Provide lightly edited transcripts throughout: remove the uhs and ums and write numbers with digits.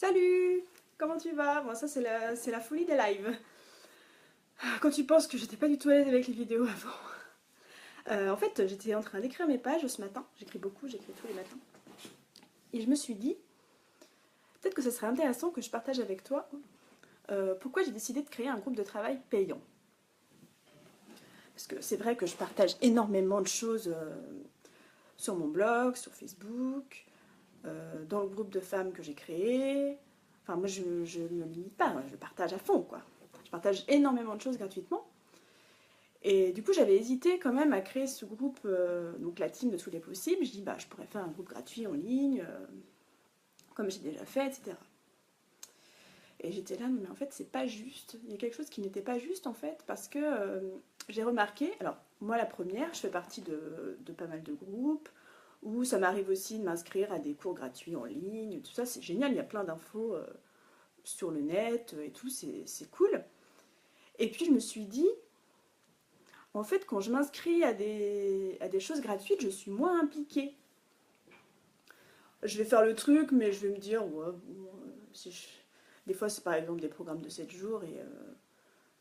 Salut! Comment tu vas? Bon, ça c'est la folie des lives. Quand tu penses que j'étais pas du tout à l'aise avec les vidéos avant. En fait, j'étais en train d'écrire mes pages ce matin. J'écris beaucoup, j'écris tous les matins. Et je me suis dit, peut-être que ce serait intéressant que je partage avec toi pourquoi j'ai décidé de créer un groupe de travail payant. Parce que c'est vrai que je partage énormément de choses sur mon blog, sur Facebook, dans le groupe de femmes que j'ai créé. Enfin, moi, je ne me limite pas, je partage à fond, quoi. Je partage énormément de choses gratuitement. Et du coup, j'avais hésité quand même à créer ce groupe, donc la team de tous les possibles. Je dis, bah, je pourrais faire un groupe gratuit en ligne, comme j'ai déjà fait, etc. Et j'étais là, mais en fait, c'est pas juste. Il y a quelque chose qui n'était pas juste, en fait, parce que j'ai remarqué, alors, moi, la première, je fais partie de pas mal de groupes, où ça m'arrive aussi de m'inscrire à des cours gratuits en ligne, tout ça, c'est génial, il y a plein d'infos sur le net et tout, c'est cool. Et puis, je me suis dit, en fait, quand je m'inscris à des choses gratuites, je suis moins impliquée. Je vais faire le truc, mais je vais me dire, ouais, bon, si je... Des fois, c'est par exemple des programmes de 7 jours, et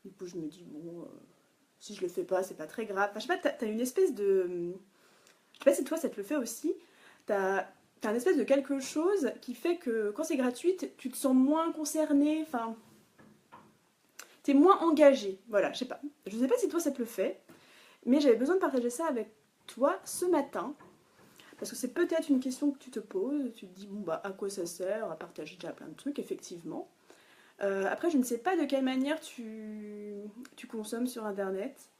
du coup, je me dis, bon, si je le fais pas, c'est pas très grave. Enfin, je sais pas, t'as une espèce de... Je sais pas si toi, ça te le fait aussi. T'as un espèce de quelque chose qui fait que quand c'est gratuit, tu te sens moins concerné, enfin, t'es moins engagé. Voilà, je sais pas. Je sais pas si toi, ça te le fait. Mais j'avais besoin de partager ça avec toi ce matin, parce que c'est peut-être une question que tu te poses, tu te dis, bon bah à quoi ça sert, à partager déjà plein de trucs, effectivement. Après, je ne sais pas de quelle manière tu consommes sur Internet.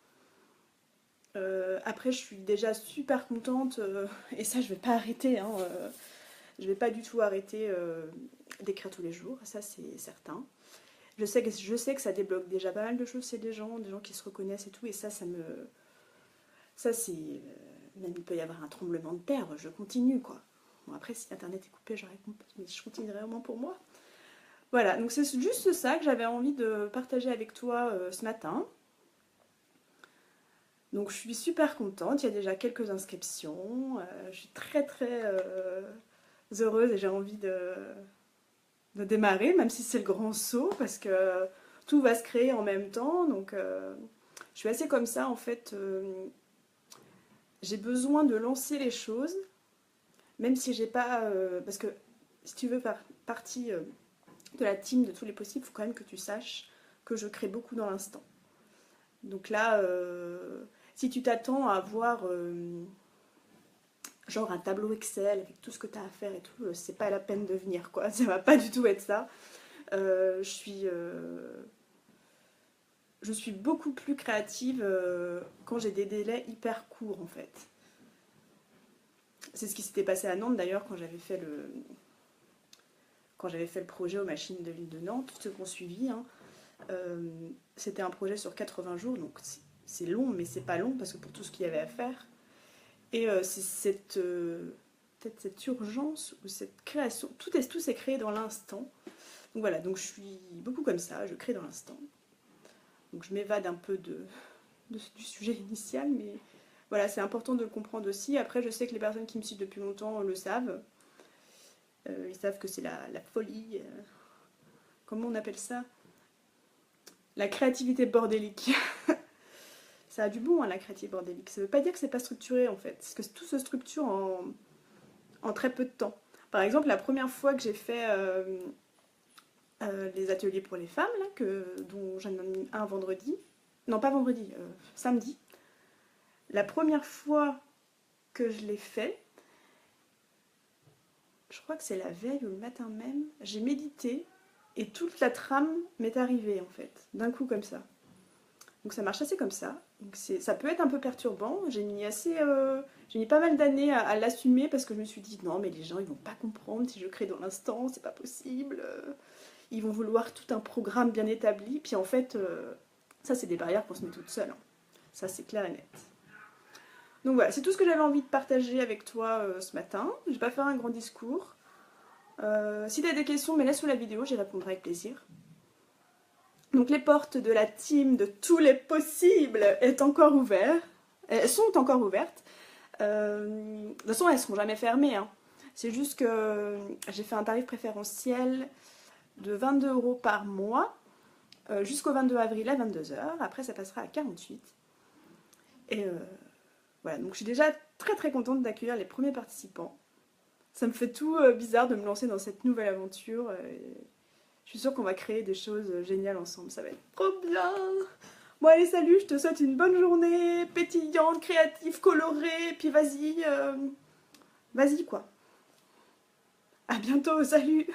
Après, je suis déjà super contente, et ça je vais pas arrêter, hein, je vais pas du tout arrêter d'écrire tous les jours, ça c'est certain. Je sais que ça débloque déjà pas mal de choses chez des gens qui se reconnaissent et tout, et ça me, ça, c'est. Même il peut y avoir un tremblement de terre, je continue quoi. Bon, après, si internet est coupé, j'arrête, mais je continuerai au moins pour moi. Voilà, donc c'est juste ça que j'avais envie de partager avec toi ce matin. Donc je suis super contente, il y a déjà quelques inscriptions. Je suis très heureuse et j'ai envie de démarrer, même si c'est le grand saut, parce que tout va se créer en même temps. Donc je suis assez comme ça en fait. J'ai besoin de lancer les choses, même si j'ai pas. Parce que si tu veux faire partie de la team de tous les possibles, il faut quand même que tu saches que je crée beaucoup dans l'instant. Donc là, si tu t'attends à avoir genre un tableau Excel avec tout ce que tu as à faire et tout, c'est pas la peine de venir quoi. Ça va pas du tout être ça. Je suis beaucoup plus créative quand j'ai des délais hyper courts en fait. C'est ce qui s'était passé à Nantes d'ailleurs quand j'avais fait le projet aux machines de l'île de Nantes, ceux qui ont suivi. Hein, c'était un projet sur 80 jours, donc c'est long, mais c'est pas long parce que pour tout ce qu'il y avait à faire. Et c'est peut-être cette urgence ou cette création, tout s'est créé dans l'instant. Donc voilà, donc je suis beaucoup comme ça, je crée dans l'instant. Donc je m'évade un peu du sujet initial, mais voilà, c'est important de le comprendre aussi. Après, je sais que les personnes qui me suivent depuis longtemps le savent. Ils savent que c'est la folie. Comment on appelle ça? La créativité bordélique. Ça a du bon, hein, la créativité bordélique. Ça veut pas dire que c'est pas structuré en fait. Parce que tout se structure en très peu de temps. Par exemple, la première fois que j'ai fait les ateliers pour les femmes, là, dont j'en ai mis un vendredi, non pas vendredi, samedi, la première fois que je l'ai fait, je crois que c'est la veille ou le matin même, j'ai médité et toute la trame m'est arrivée en fait, d'un coup comme ça. Donc ça marche assez comme ça. Donc ça peut être un peu perturbant. J'ai mis pas mal d'années à l'assumer parce que je me suis dit non mais les gens ils vont pas comprendre si je crée dans l'instant, c'est pas possible. Ils vont vouloir tout un programme bien établi. Puis en fait, ça c'est des barrières qu'on se met toute seule. Hein. Ça c'est clair et net. Donc voilà, c'est tout ce que j'avais envie de partager avec toi ce matin. Je vais pas faire un grand discours. Si tu as des questions, mais laisse sous la vidéo, j'y répondrai avec plaisir. Donc les portes de la team de tous les possibles est encore ouvertes. Elles sont encore ouvertes. De toute façon, elles ne seront jamais fermées. Hein. C'est juste que j'ai fait un tarif préférentiel de 22 € par mois jusqu'au 22 avril à 22 h. Après, ça passera à 48. Et voilà, donc je suis déjà très très contente d'accueillir les premiers participants. Ça me fait tout bizarre de me lancer dans cette nouvelle aventure. Je suis sûre qu'on va créer des choses géniales ensemble. Ça va être trop bien. Bon allez, salut, je te souhaite une bonne journée, pétillante, créative, colorée. Puis vas-y, vas-y quoi. À bientôt, salut.